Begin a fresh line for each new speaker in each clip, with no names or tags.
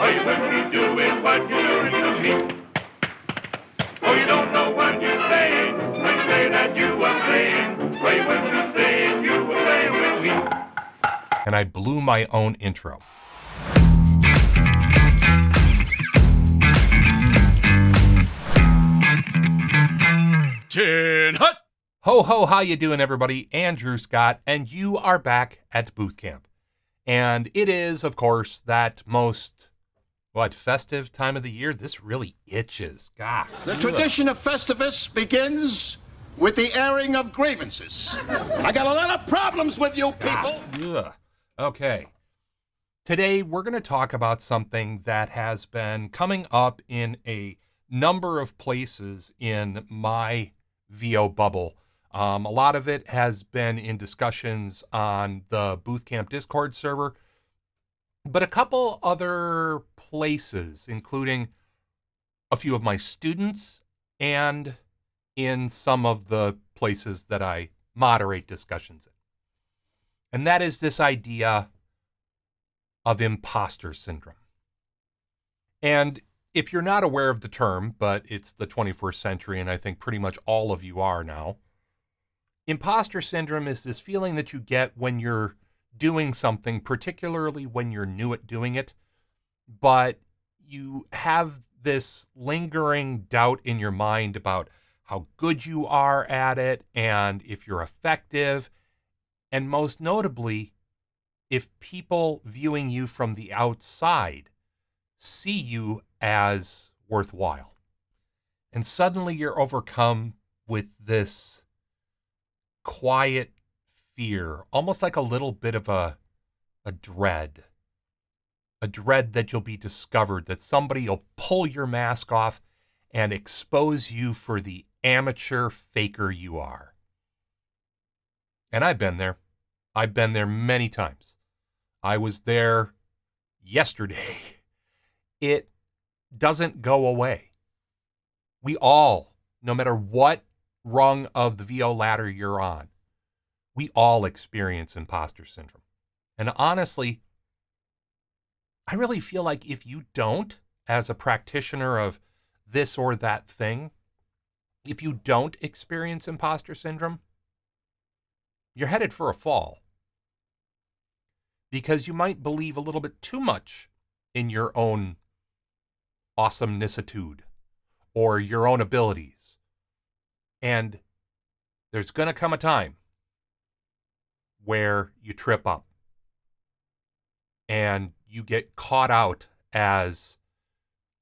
Oh, you wouldn't be doing what you're doing to me. Oh, you don't know what you're saying when you say that you were playing. Oh, you wouldn't be saying you were playing with me.
And I blew my own intro.
Tin Hut!
Ho, ho, how you doing, everybody? Andrew Scott, and you are back at Booth Camp. And it is, of course, that most, festive time of the year? This really itches. God.
The tradition of Festivus begins with the airing of grievances. I got a lot of problems with you people.
Ugh. Okay. Today, we're going to talk about something that has been coming up in a number of places in my VO bubble. A lot of it has been in discussions on the Booth Camp Discord server, but a couple other places, including a few of my students and in some of the places that I moderate discussions in. And that is this idea of imposter syndrome. And if you're not aware of the term, but it's the 21st century, and I think pretty much all of you are now, imposter syndrome is this feeling that you get when you're doing something, particularly when you're new at doing it, but you have this lingering doubt in your mind about how good you are at it and if you're effective, and most notably, if people viewing you from the outside see you as worthwhile. And suddenly you're overcome with this quiet fear, almost like a little bit of a dread that you'll be discovered, that somebody will pull your mask off and expose you for the amateur faker you are. And I've been there. I've been there many times. I was there yesterday. It doesn't go away. We all, no matter what rung of the VO ladder you're on, we all experience imposter syndrome. And honestly, I really feel like if you don't, as a practitioner of this or that thing, if you don't experience imposter syndrome, you're headed for a fall. Because you might believe a little bit too much in your own awesomenessitude or your own abilities. And there's going to come a time where you trip up and you get caught out as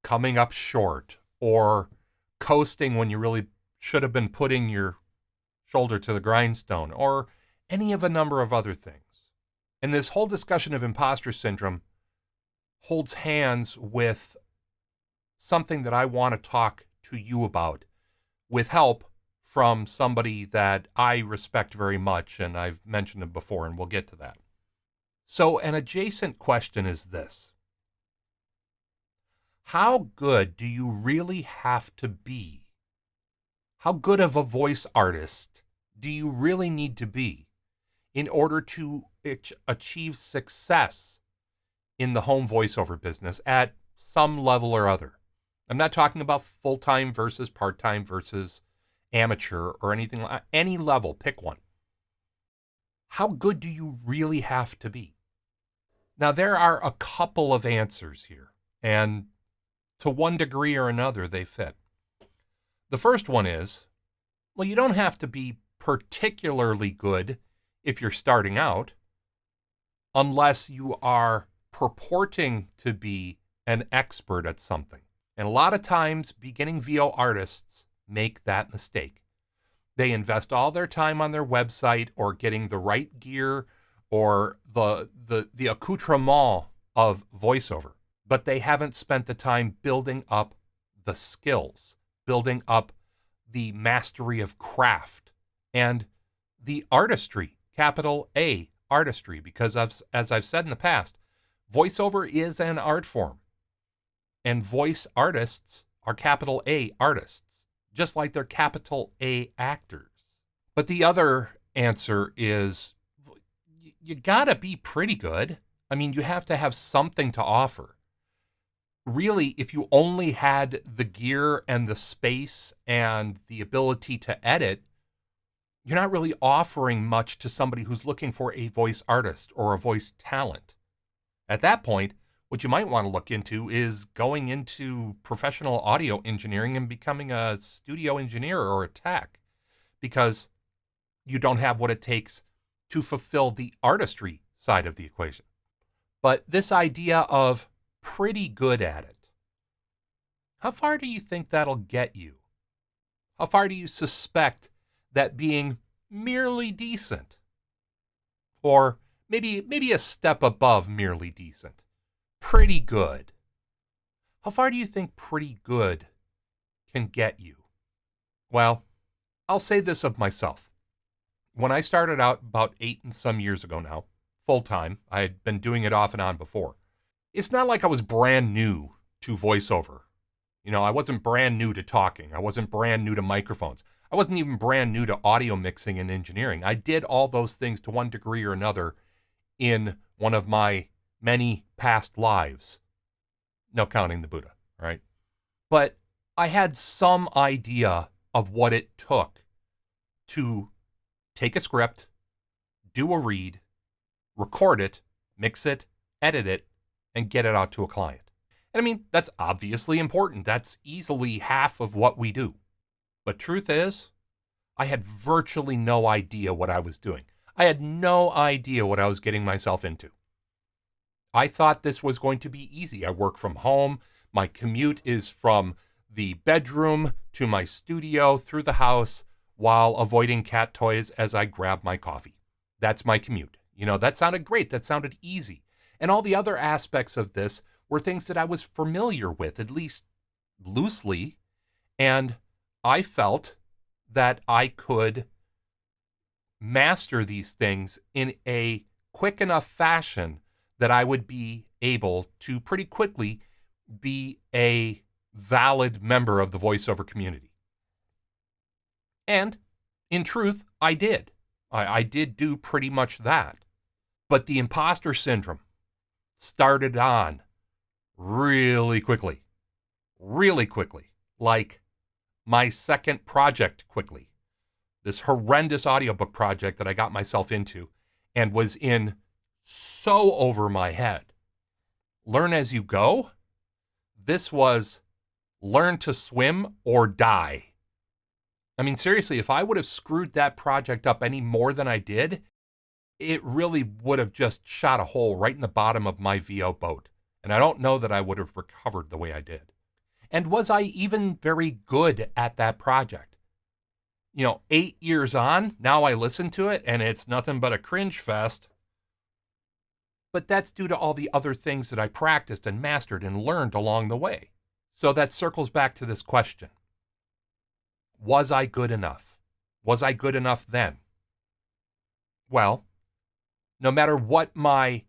coming up short or coasting when you really should have been putting your shoulder to the grindstone, or any of a number of other things. And this whole discussion of imposter syndrome holds hands with something that I want to talk to you about with help from somebody that I respect very much, and I've mentioned him before, and we'll get to that. So an adjacent question is this: how good do you really have to be? How good of a voice artist do you really need to be in order to achieve success in the home voiceover business at some level or other? I'm not talking about full-time versus part-time versus amateur or anything like any level. Pick one. How good do you really have to be? Now, there are a couple of answers here, and to one degree or another, they fit. The first one is, well, you don't have to be particularly good if you're starting out, unless you are purporting to be an expert at something. And a lot of times, beginning VO artists make that mistake. They invest all their time on their website or getting the right gear or the accoutrement of voiceover, but they haven't spent the time building up the skills, building up the mastery of craft and the artistry, capital A, artistry, because as I've said in the past, voiceover is an art form. And voice artists are capital A artists, just like they're capital A actors. But the other answer is you gotta be pretty good. I mean, you have to have something to offer. really, if you only had the gear and the space and the ability to edit, you're not really offering much to somebody who's looking for a voice artist or a voice talent. At that point, what you might want to look into is going into professional audio engineering and becoming a studio engineer or a tech, because you don't have what it takes to fulfill the artistry side of the equation. But this idea of pretty good at it, how far do you think that'll get you? How far do you suspect that being merely decent, or maybe a step above merely decent, pretty good, how far do you think pretty good can get you? Well, I'll say this of myself. When I started out about 8 and some years ago now, full time, I had been doing it off and on before. It's not like I was brand new to voiceover. I wasn't brand new to talking. I wasn't brand new to microphones. I wasn't even brand new to audio mixing and engineering. I did all those things to one degree or another in one of my many past lives. No counting the Buddha, right? But I had some idea of what it took to take a script, do a read, record it, mix it, edit it, and get it out to a client. And I mean, that's obviously important. That's easily half of what we do. But truth is, I had virtually no idea what I was doing. I had no idea what I was getting myself into. I thought this was going to be easy. I work from home. My commute is from the bedroom to my studio through the house while avoiding cat toys as I grab my coffee. That's my commute. That sounded great. That sounded easy. And all the other aspects of this were things that I was familiar with, at least loosely. And I felt that I could master these things in a quick enough fashion that I would be able to pretty quickly be a valid member of the voiceover community. And in truth, I did. I did do pretty much that. But the imposter syndrome started on really quickly, like my second project quickly. This horrendous audiobook project that I got myself into and was in so over my head. Learn as you go. This was learn to swim or die. I mean, seriously, if I would have screwed that project up any more than I did, it really would have just shot a hole right in the bottom of my VO boat. And I don't know that I would have recovered the way I did. And was I even very good at that project? 8 years on, now I listen to it and it's nothing but a cringe fest. But that's due to all the other things that I practiced and mastered and learned along the way. So that circles back to this question. Was I good enough? Was I good enough then? Well, no matter what my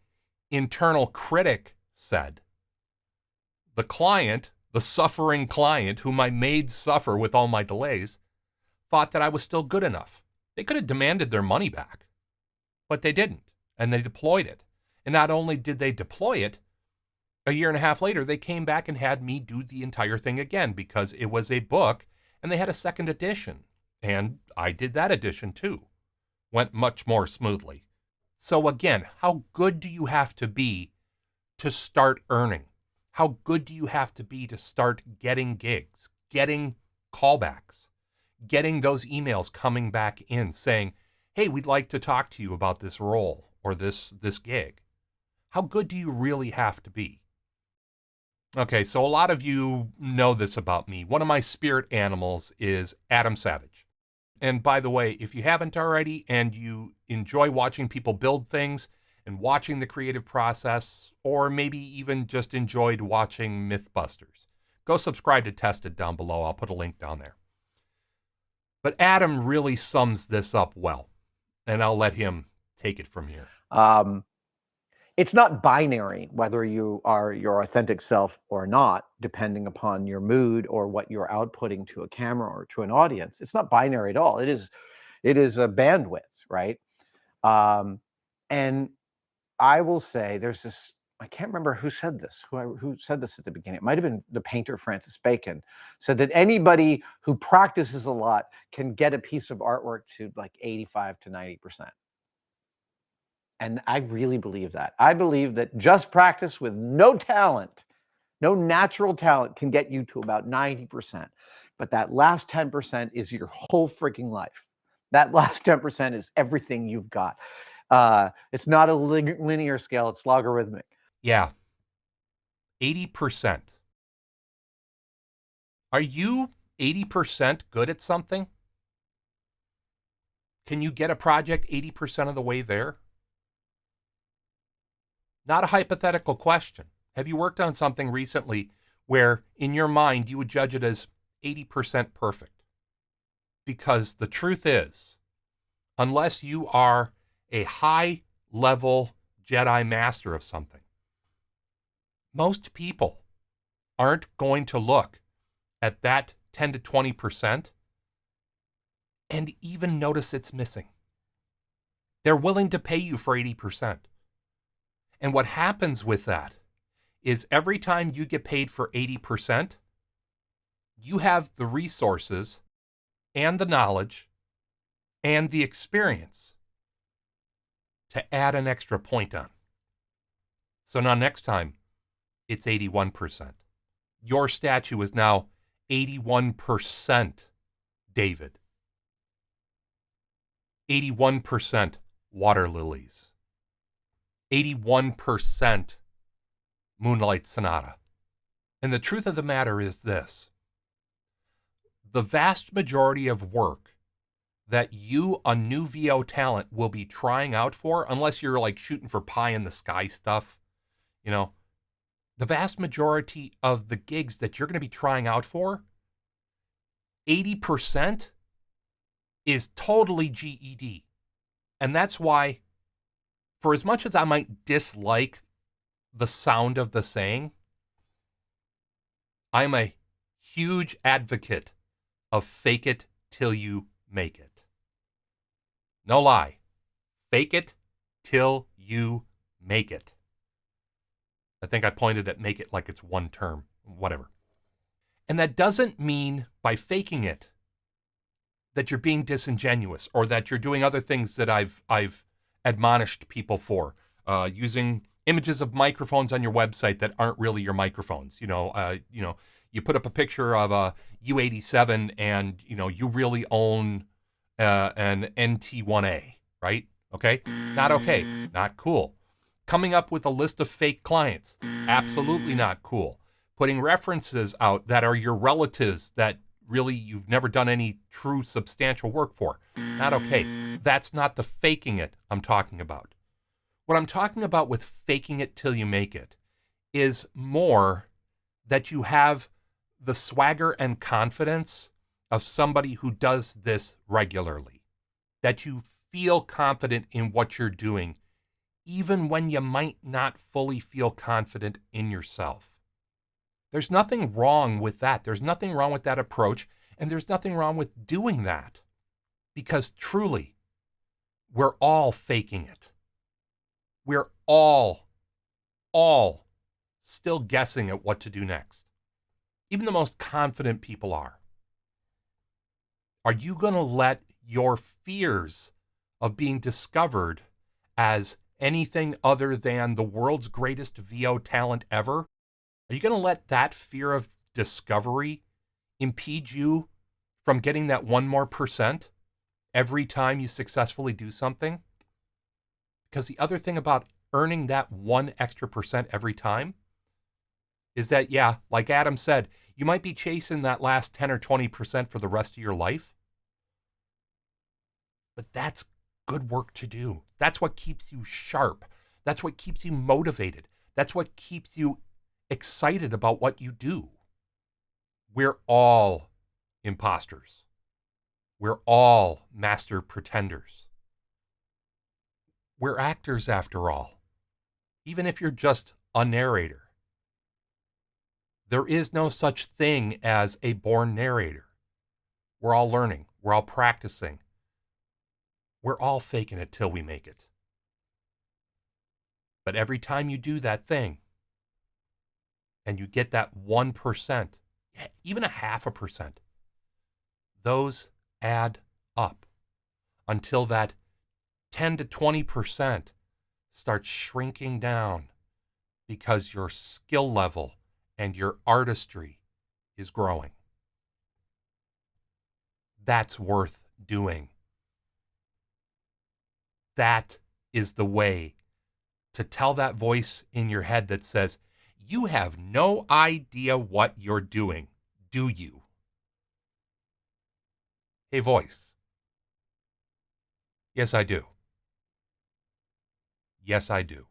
internal critic said, the client, the suffering client whom I made suffer with all my delays, thought that I was still good enough. They could have demanded their money back, but they didn't, and they deployed it. And not only did they deploy it, a year and a half later, they came back and had me do the entire thing again because it was a book and they had a second edition. And I did that edition too. Went much more smoothly. So again, how good do you have to be to start earning? How good do you have to be to start getting gigs, getting callbacks, getting those emails coming back in saying, hey, we'd like to talk to you about this role or this gig? How good do you really have to be? Okay, so a lot of you know this about me. One of my spirit animals is Adam Savage. And by the way, if you haven't already and you enjoy watching people build things and watching the creative process, or maybe even just enjoyed watching Mythbusters, go subscribe to Tested down below. I'll put a link down there. But Adam really sums this up well, and I'll let him take it from here.
It's not binary whether you are your authentic self or not, depending upon your mood or what you're outputting to a camera or to an audience. It's not binary at all. It is a bandwidth, right? And I will say there's this I can't remember who said this, who said this at the beginning. It might have been the painter Francis Bacon, said that anybody who practices a lot can get a piece of artwork to like 85 to 90%. And I really believe that. I believe that just practice with no talent, no natural talent, can get you to about 90%. But that last 10% is your whole freaking life. That last 10% is everything you've got. It's not a linear scale, it's logarithmic.
Yeah. 80%. Are you 80% good at something? Can you get a project 80% of the way there? Not a hypothetical question. Have you worked on something recently where in your mind you would judge it as 80% perfect? Because the truth is, unless you are a high-level Jedi master of something, most people aren't going to look at that 10 to 20% and even notice it's missing. They're willing to pay you for 80%. And what happens with that is every time you get paid for 80%, you have the resources and the knowledge and the experience to add an extra point on. So now next time, it's 81%. Your statue is now 81% David. 81% water lilies. 81% Moonlight Sonata. And the truth of the matter is this. The vast majority of work that you, a new VO talent, will be trying out for, unless you're like shooting for pie in the sky stuff, you know, the vast majority of the gigs that you're going to be trying out for, 80% is totally GED. And that's why, for as much as I might dislike the sound of the saying, I'm a huge advocate of fake it till you make it. No lie. Fake it till you make it. I think I pointed at make it like it's one term, whatever. And that doesn't mean by faking it that you're being disingenuous or that you're doing other things that I've admonished people for, using images of microphones on your website that aren't really your microphones. You put up a picture of a U87 and you really own an NT1A, right? Okay, not okay, not cool. Coming up with a list of fake clients, absolutely not cool. Putting references out that are your relatives that really you've never done any true substantial work for, not okay. That's not the faking it I'm talking about. What I'm talking about with faking it till you make it is more that you have the swagger and confidence of somebody who does this regularly. That you feel confident in what you're doing, even when you might not fully feel confident in yourself. There's nothing wrong with that. There's nothing wrong with that approach, and there's nothing wrong with doing that. Because truly, we're all faking it. We're all still guessing at what to do next. Even the most confident people are. Are you going to let your fears of being discovered as anything other than the world's greatest VO talent ever? Are you going to let that fear of discovery impede you from getting that 1 more % every time you successfully do something? Because the other thing about earning that 1 extra % every time is that, yeah, like Adam said, you might be chasing that last 10 or 20% for the rest of your life. But that's good work to do. That's what keeps you sharp. That's what keeps you motivated. That's what keeps you excited about what you do. We're all imposters. We're all master pretenders. We're actors after all. Even if you're just a narrator. There is no such thing as a born narrator. We're all learning. We're all practicing. We're all faking it till we make it. But every time you do that thing and you get that 1%, even a 0.5%, those add up until that 10 to 20% starts shrinking down because your skill level and your artistry is growing. That's worth doing. That is the way to tell that voice in your head that says, you have no idea what you're doing, do you? Hey, voice. Yes, I do. Yes, I do.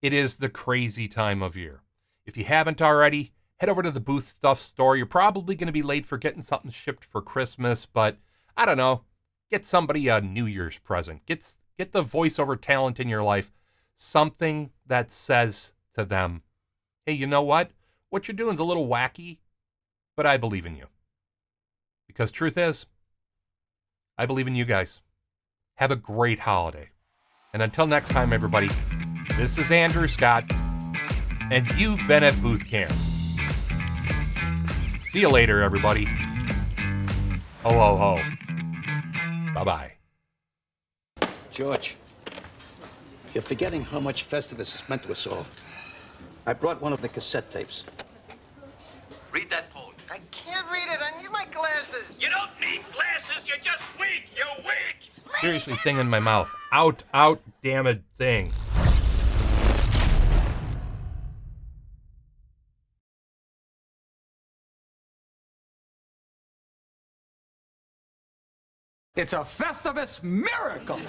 It is the crazy time of year. If you haven't already, head over to the Booth Stuff store. You're probably going to be late for getting something shipped for Christmas, but I don't know. Get somebody a New Year's present. Get the voiceover talent in your life something that says to them, hey, you know what? What you're doing is a little wacky, but I believe in you. Because truth is, I believe in you guys. Have a great holiday. And until next time, everybody, this is Andrew Scott, and you've been at Booth Camp. See you later, everybody. Ho, ho, ho. Bye-bye.
George, you're forgetting how much Festivus has meant to us all. I brought one of the cassette tapes. Read that poem.
I can't read it. I need my glasses.
You don't need glasses, you're just weak. You're weak.
Seriously, thing in my mouth. Out, damn it, thing.
It's a Festivus miracle.